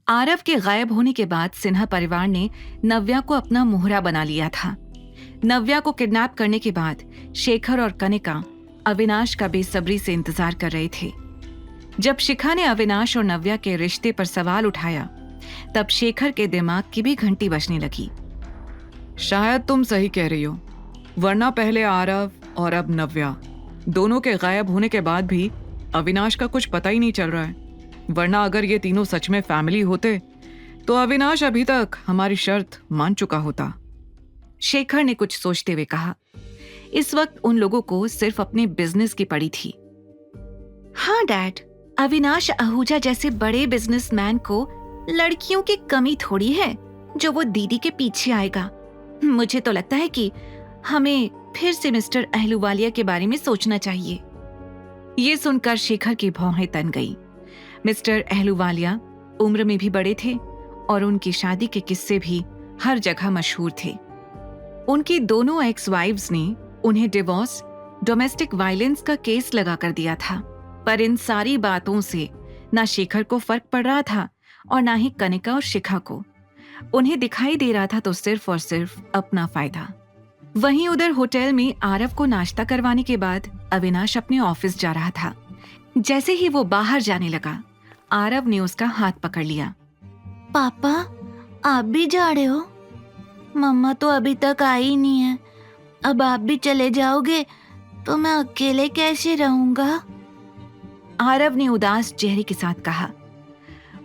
आरव के गायब होने के बाद सिन्हा परिवार ने नव्या को अपना मोहरा बना लिया था। नव्या को किडनैप करने के बाद शेखर और कनिका अविनाश का बेसब्री से इंतजार कर रहे थे। जब शिखा ने अविनाश और नव्या के रिश्ते पर सवाल उठाया, तब शेखर के दिमाग की भी घंटी बजने लगी। शायद तुम सही कह रही हो, वरना पहले आरव और अब नव्या, दोनों के गायब होने के बाद भी अविनाश का कुछ पता ही नहीं चल रहा है। वरना अगर ये तीनों सच में फैमिली होते तो अविनाश अभी तक हमारी शर्त मान चुका होता। शेखर ने कुछ सोचते हुए कहा। इस वक्त उन लोगों को सिर्फ अपने बिजनेस की पड़ी थी। हाँ डैड, अविनाश आहूजा जैसे बड़े बिजनेसमैन को लड़कियों की कमी थोड़ी है जो वो दीदी के पीछे आएगा। मुझे तो लगता है कि हमें फिर से मिस्टर अहलूवालिया के बारे में सोचना चाहिए। ये सुनकर शेखर की भौहें तन गई। मिस्टर अहलूवालिया उम्र में भी बड़े थे और उनकी शादी के किस्से भी हर जगह मशहूर थे। उनकी दोनों एक्स वाइव्स ने उन्हें डिवोर्स, डोमेस्टिक वायलेंस का केस लगा कर दिया था। पर इन सारी बातों से ना शेखर को फर्क पड़ रहा था और ना ही कनिका और शिखा को। उन्हें दिखाई दे रहा था तो सिर्फ और सिर्फ अपना फायदा। वहीं उधर होटल में आरव को नाश्ता करवाने के बाद अविनाश अपने ऑफिस जा रहा था। जैसे ही वो बाहर जाने लगा, आरव ने उसका हाथ पकड़ लिया। पापा, आप भी जा रहे हो? मम्मा तो अभी तक आई नहीं है। अब आप भी चले जाओगे तो मैं अकेले कैसे रहूंगा? आरव ने उदास चेहरे के साथ कहा।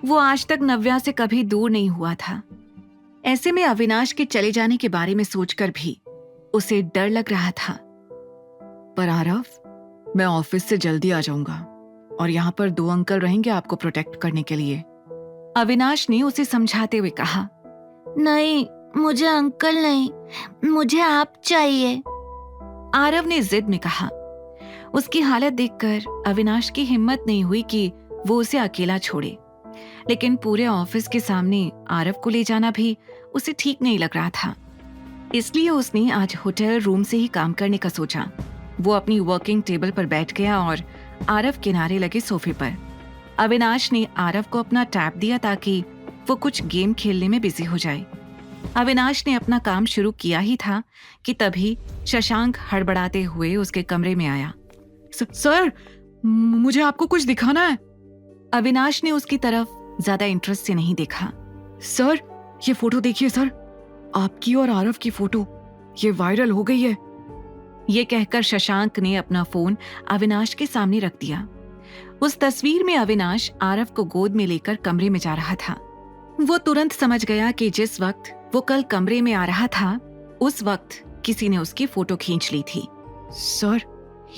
वो आज तक नव्या से कभी दूर नहीं हुआ था। ऐसे में अविनाश के चले जाने के बारे में सोचकर भी उसे डर लग रहा था। पर आरव, मैं ऑफिस से जल्दी आ जाऊंगा और यहाँ पर 2 अंकल रहेंगे आपको प्रोटेक्ट करने के लिए। अविनाश ने उसे समझाते हुए कहा। नहीं, मुझे अंकल नहीं, मुझे आप चाहिए। आरव ने जिद में कहा। उसकी हालत देखकर अविनाश की हिम्मत नहीं हुई कि वो उसे अकेला छोड़े, लेकिन पूरे ऑफिस के सामने आरव को ले जाना भी उसे ठीक नहीं लग रहा था। इसलिए उसने आज होटल रूम से ही काम करने का सोचा। वो अपनी वर्किंग टेबल पर बैठ गया और आरव किनारे लगे सोफे पर। अविनाश ने आरव को अपना टैब दिया ताकि वो कुछ गेम खेलने में बिजी हो जाए। अविनाश ने अपना काम शुरू किया ही था कि तभी शशांक हड़बड़ाते हुए उसके कमरे में आया। सर, मुझे आपको कुछ दिखाना है। अविनाश ने उसकी तरफ ज्यादा इंटरेस्ट से नहीं देखा। सर, ये फोटो देखिए सर, आपकी और आरव की फोटो, ये वायरल हो गई है। ये कहकर शशांक ने अपना फोन अविनाश के सामने रख दिया। उस तस्वीर में अविनाश आरव को गोद में लेकर कमरे में जा रहा था। वो तुरंत समझ गया कि जिस वक्त वो कल कमरे में आ रहा था, उस वक्त किसी ने उसकी फोटो खींच ली थी। सर,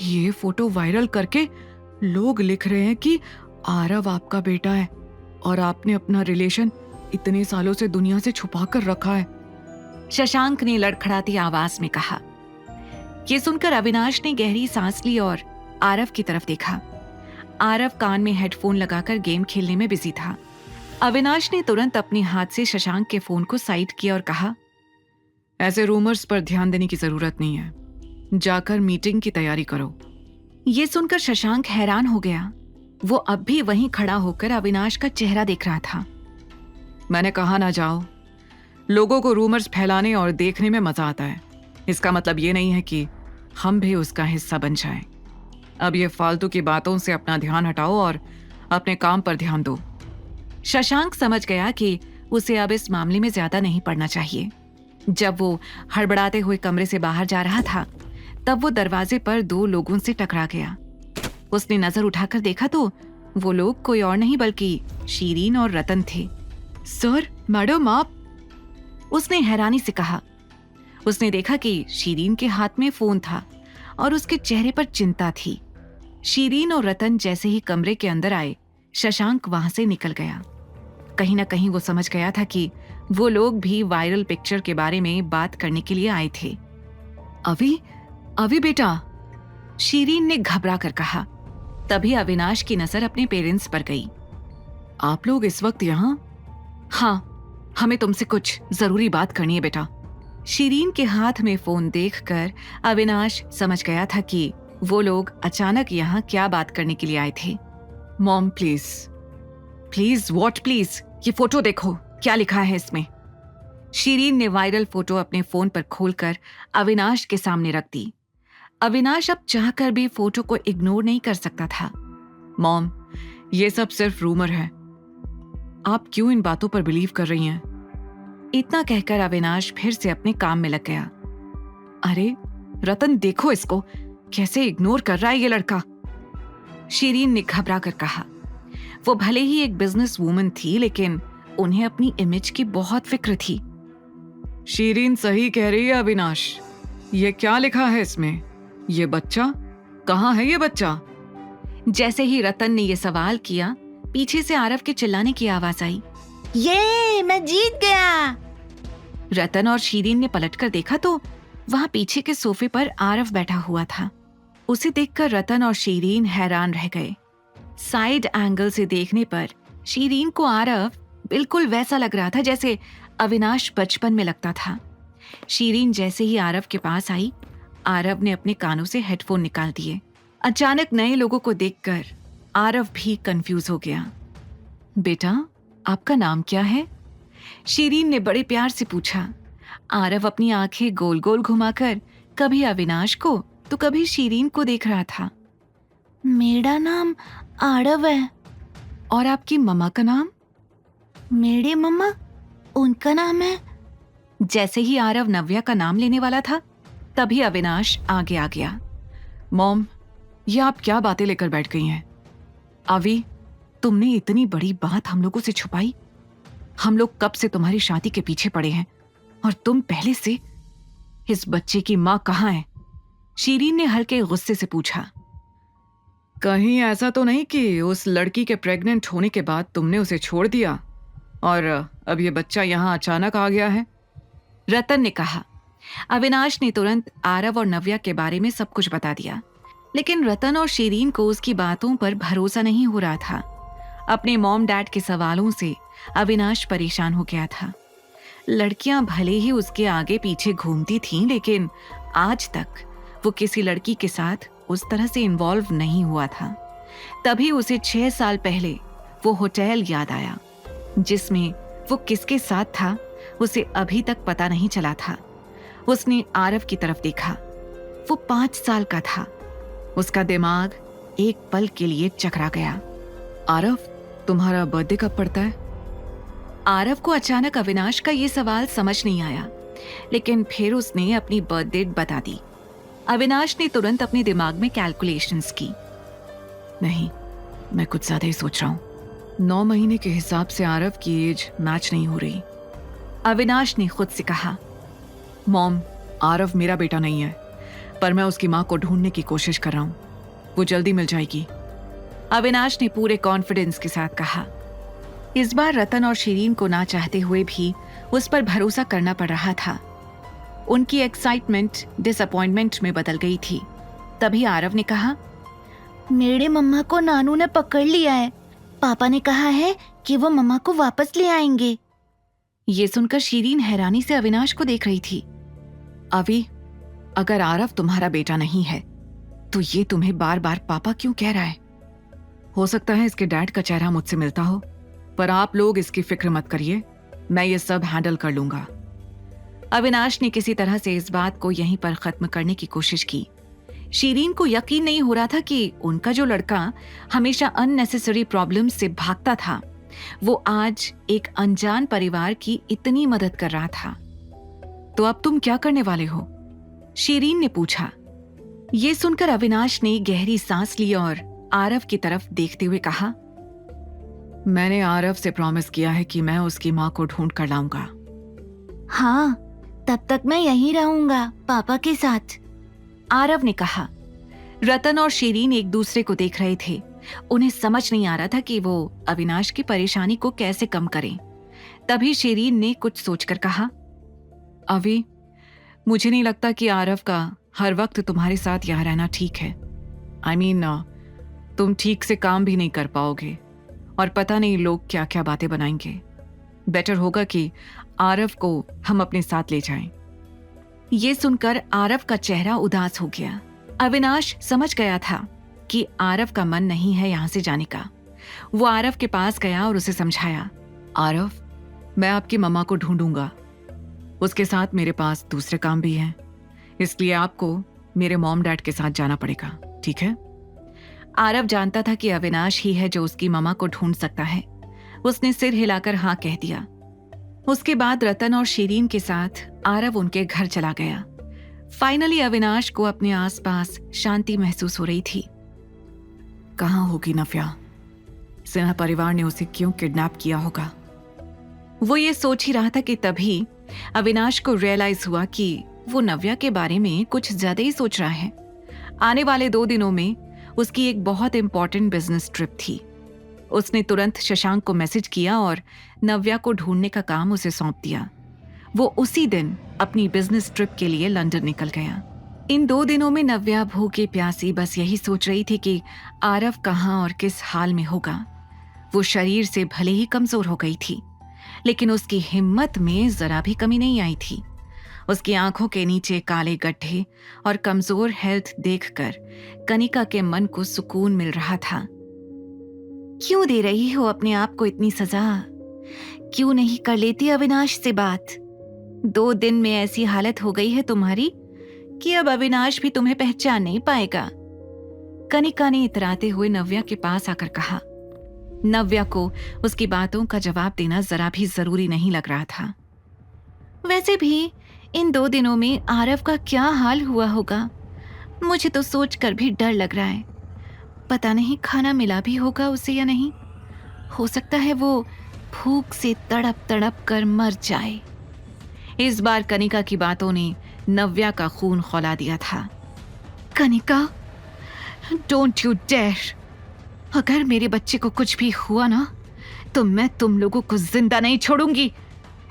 ये फोटो वायरल करके लोग लिख रहे हैं कि आरव आपका बेटा है और आपने अपना रिलेशन इतने सालों से दुनिया से छुपा कर रखा है। शशांक ने लड़खड़ाती आवाज में कहा। ये सुनकर अविनाश ने गहरी सांस ली और आरव की तरफ देखा। आरव कान में हेडफोन लगाकर गेम खेलने में बिजी था। अविनाश ने तुरंत अपने हाथ से शशांक के फोन को साइड किया और कहा, ऐसे रूमर्स पर ध्यान देने की जरूरत नहीं है, जाकर मीटिंग की तैयारी करो। ये सुनकर शशांक हैरान हो गया। वो अब भी वहीं खड़ा होकर अविनाश का चेहरा देख रहा था। मैंने कहा ना जाओ। लोगों को रूमर्स फैलाने और देखने में मजा आता है। इसका मतलब ये नहीं है कि हम भी उसका हिस्सा बन जाएं। अब ये फालतू की बातों से अपना ध्यान हटाओ और अपने काम पर ध्यान दो। शशांक समझ गया कि उसे अब इस मामले में ज्यादा नहीं पड़ना चाहिए। जब वो हड़बड़ाते हुए कमरे से बाहर जा रहा था, तब वो दरवाजे पर 2 लोगों से टकरा गया। उसने नजर उठाकर देखा तो वो लोग कोई और नहीं बल्कि शीरीन और रतन थे। सर, मैडम आप? उसने हैरानी से कहा। उसने देखा कि शीरीन के हाथ में फोन था और उसके चेहरे पर चिंता थी। शीरीन और रतन जैसे ही कमरे के अंदर आए, शशांक वहां से निकल गया। कहीं ना कहीं वो समझ गया था कि वो लोग भी वायरल पिक्चर के बारे में बात करने के लिए आए थे। अभी बेटा, शीरीन ने घबरा कर कहा। तभी अविनाश की नजर अपने पेरेंट्स पर गई। आप लोग इस वक्त यहाँ? हाँ, हमें तुमसे कुछ जरूरी बात करनी है बेटा। शीरीन के हाथ में फोन देखकर अविनाश समझ गया था कि वो लोग अचानक यहाँ क्या बात करने के लिए आए थे। Mom please. Please? What please? ये फोटो देखो, क्या लिखा है इसमें। शीरीन ने वायरल फोटो अपने फोन पर खोलकर अविनाश के सामने रख दी। अविनाश अब चाहकर भी फोटो को इग्नोर नहीं कर सकता था। मॉम, ये सब सिर्फ रूमर है। आप क्यों इन बातों पर बिलीव कर रही हैं? इतना कहकर अविनाश फिर से अपने काम में लग गया। अरे रतन, देखो इसको, कैसे इग्नोर कर रहा है ये लड़का। शीरीन ने घबरा कर कहा। वो भले ही एक बिजनेस वूमन थी, लेकिन उन्हें अपनी इमेज की बहुत फिक्र थी। शीरीन सही कह रही है अविनाश, ये क्या लिखा है इसमें? ये बच्चा कहाँ है? ये बच्चा। जैसे ही रतन ने ये सवाल किया, पीछे से आरव के चिल्लाने की आवाज आई। ये मैं जीत गया। रतन और शीरीन ने पलटकर देखा तो वहां पीछे के सोफे पर आरव बैठा हुआ था। उसे देखकर रतन और शीरीन हैरान रह गए। साइड एंगल से देखने पर शीरीन को आरव बिल्कुल वैसा लग रहा था जैसे अविनाश बचपन में लगता था। शीरीन जैसे ही आरव के पास आई, आरव ने अपने कानों से हेडफोन निकाल दिए। अचानक नए लोगों को देखकर आरव भी कंफ्यूज हो गया। बेटा, आपका नाम क्या है? शीरीन ने बड़े प्यार से पूछा। आरव अपनी आंखें गोल गोल घुमाकर कभी अविनाश को तो कभी शीरीन को देख रहा था। मेरा नाम आरव है। और आपकी मम्मा का नाम? मेरी मम्मा, उनका नाम है। जैसे ही आरव नव्या का नाम लेने वाला था, तभी अविनाश आगे आ गया। मॉम, ये आप क्या बातें लेकर बैठ गई हैं? अवी, तुमने इतनी बड़ी बात हम लोगों से छुपाई। हम लोग कब से तुम्हारी शादी के पीछे पड़े हैं और तुम पहले से। इस बच्चे की माँ कहाँ है? शीरीन ने हल्के गुस्से से पूछा। कहीं ऐसा तो नहीं कि उस लड़की के प्रेग्नेंट होने के बाद तुमने उसे छोड़ दिया और अब ये बच्चा यहाँ अचानक आ गया है? रतन ने कहा। अविनाश ने तुरंत आरव और नव्या के बारे में सब कुछ बता दिया, लेकिन रतन और शीरीन को उसकी बातों पर भरोसा नहीं हो रहा था। अपने मॉम डैड के सवालों से अविनाश परेशान हो गया था। लड़कियां भले ही उसके आगे पीछे घूमती थीं, लेकिन आज तक वो किसी लड़की के साथ उस तरह से इन्वॉल्व नहीं हुआ था। तभी उसे 6 साल पहले वो होटल याद आया जिसमें वो किसके साथ था, उसे अभी तक पता नहीं चला था। उसने आरव की तरफ देखा। वो 5 साल का था। उसका दिमाग एक पल के लिए चकरा गया। आरव, तुम्हारा बर्थडे कब पड़ता है? आरव को अचानक अविनाश का ये सवाल समझ नहीं आया, लेकिन फिर उसने अपनी बर्थ डेट बता दी। अविनाश ने तुरंत अपने दिमाग में कैलकुलेशंस की। नहीं, मैं कुछ ज्यादा ही सोच रहा हूँ। 9 महीने के हिसाब से आरव की एज मैच नहीं हो रही। अविनाश ने खुद से कहा। मॉम, आरव मेरा बेटा नहीं है, पर मैं उसकी माँ को ढूंढने की कोशिश कर रहा हूँ। वो जल्दी मिल जाएगी। अविनाश ने पूरे कॉन्फिडेंस के साथ कहा। इस बार रतन और शीरीन को ना चाहते हुए भी उस पर भरोसा करना पड़ रहा था। उनकी एक्साइटमेंट डिसअपॉइंटमेंट में बदल गई थी। तभी आरव ने कहा, मेरे मम्मा को नानू ने पकड़ लिया है। पापा ने कहा है कि वो मम्मा को वापस ले आएंगे। ये सुनकर शीरीन हैरानी से अविनाश को देख रही थी। अभी, अगर आरव तुम्हारा बेटा नहीं है तो ये तुम्हें बार बार पापा क्यों कह रहा है? हो सकता है इसके डैड का चेहरा मुझसे मिलता हो, पर आप लोग इसकी फिक्र मत करिए, मैं ये सब हैंडल कर लूंगा। अविनाश ने किसी तरह से इस बात को यहीं पर खत्म करने की कोशिश की। शीरीन को यकीन नहीं हो रहा था कि उनका जो लड़का हमेशा अननेसेसरी प्रॉब्लम से भागता था, वो आज एक अनजान परिवार की इतनी मदद कर रहा था। तो अब तुम क्या करने वाले हो? शीरीन ने पूछा। ये सुनकर अविनाश ने गहरी सांस ली और आरव की तरफ देखते हुए कहा, मैंने आरव से प्रॉमिस किया है कि मैं उसकी माँ को ढूंढ कर लाऊंगा। हाँ, तब तक मैं यहीं रहूंगा पापा के साथ, आरव ने कहा। रतन और शीरीन एक दूसरे को देख रहे थे। उन्हें समझ नहीं आ रहा था कि वो अविनाश की परेशानी को कैसे कम करें। तभी शीरीन ने कुछ सोचकर कहा, अभी, मुझे नहीं लगता कि आरव का हर वक्त तुम्हारे साथ यहाँ रहना ठीक है। I mean, तुम ठीक से काम भी नहीं कर पाओगे और पता नहीं लोग क्या क्या बातें बनाएंगे। बेटर होगा कि आरव को हम अपने साथ ले जाएं। ये सुनकर आरव का चेहरा उदास हो गया। अविनाश समझ गया था कि आरव का मन नहीं है यहाँ से जाने का। वो आरव के पास गया और उसे समझाया आरव, मैं आपकी मम्मा को ढूंढूंगा। उसके साथ मेरे पास दूसरे काम भी हैं, इसलिए आपको मेरे मॉम डैड के साथ जाना पड़ेगा, ठीक है? आरव जानता था कि अविनाश ही है जो उसकी मम्मा को ढूंढ सकता है। उसने सिर हिलाकर हाँ कह दिया। उसके बाद रतन और शीरीन के साथ आरव उनके घर चला गया। फाइनली अविनाश को अपने आसपास शांति महसूस हो रही थी। कहाँ होगी नव्या? सिन्हा परिवार ने उसे क्यों किडनैप किया होगा? वो ये सोच ही रहा था कि तभी अविनाश को रियलाइज हुआ कि वो नव्या के बारे में कुछ ज्यादा ही सोच रहा है। आने वाले 2 दिनों में उसकी एक बहुत इंपॉर्टेंट बिजनेस ट्रिप थी। उसने तुरंत शशांक को मैसेज किया और नव्या को ढूंढने का काम उसे सौंप दिया। वो उसी दिन अपनी बिजनेस ट्रिप के लिए लंदन निकल गया। इन 2 दिनों में नव्या भूखी प्यासी बस यही सोच रही थी कि आरव कहाँ और किस हाल में होगा। वो शरीर से भले ही कमजोर हो गई थी, लेकिन उसकी हिम्मत में जरा भी कमी नहीं आई थी। उसकी आंखों के नीचे काले गड्ढे और कमजोर हेल्थ देखकर कनिका के मन को सुकून मिल रहा था। क्यों दे रही हो अपने आप को इतनी सजा? क्यों नहीं कर लेती अविनाश से बात? 2 दिन में ऐसी हालत हो गई है तुम्हारी कि अब अविनाश भी तुम्हें पहचान नहीं पाएगा। कनिका ने इतराते हुए नव्या के पास आकर कहा। नव्या को उसकी बातों का जवाब देना जरा भी जरूरी नहीं लग रहा था। वैसे भी इन 2 दिनों में आरव का क्या हाल हुआ होगा, मुझे तो सोचकर भी डर लग रहा है। पता नहीं खाना मिला भी होगा उसे या नहीं। हो सकता है वो भूख से तड़प तड़प कर मर जाए। इस बार कनिका की बातों ने नव्या का खून खौला दिया था। Kanika, don't you dare! अगर मेरे बच्चे को कुछ भी हुआ ना तो मैं तुम लोगों को जिंदा नहीं छोड़ूंगी,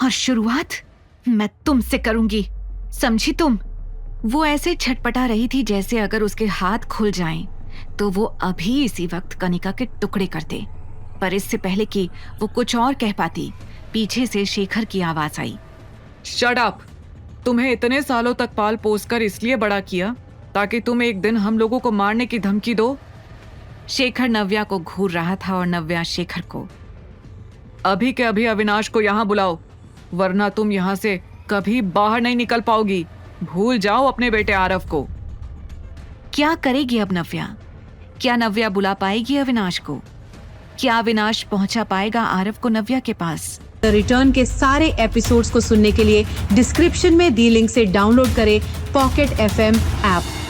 और शुरुआत मैं तुमसे करूंगी, समझी तुम? वो ऐसे छटपटा रही थी जैसे अगर उसके हाथ खुल जाएं तो वो अभी इसी वक्त कनिका के टुकड़े कर दे। पर इससे पहले कि वो कुछ और कह पाती, पीछे से शेखर की आवाज आई। Shut up! तुम्हें इतने सालों तक पाल पोस कर इसलिए बड़ा किया ताकि तुम एक दिन हम लोगों को मारने की धमकी दो। शेखर नव्या को घूर रहा था और नव्या शेखर को। अभी के अभी अविनाश को यहाँ बुलाओ, वरना तुम यहाँ से कभी बाहर नहीं निकल पाओगी। भूल जाओ अपने बेटे आरव को। क्या करेगी अब नव्या? क्या नव्या बुला पाएगी अविनाश को? क्या अविनाश पहुंचा पाएगा आरव को नव्या के पास? द रिटर्न के सारे एपिसोड्स को सुनने के लिए डिस्क्रिप्शन में दी लिंक से डाउनलोड करें पॉकेट FM ऐप।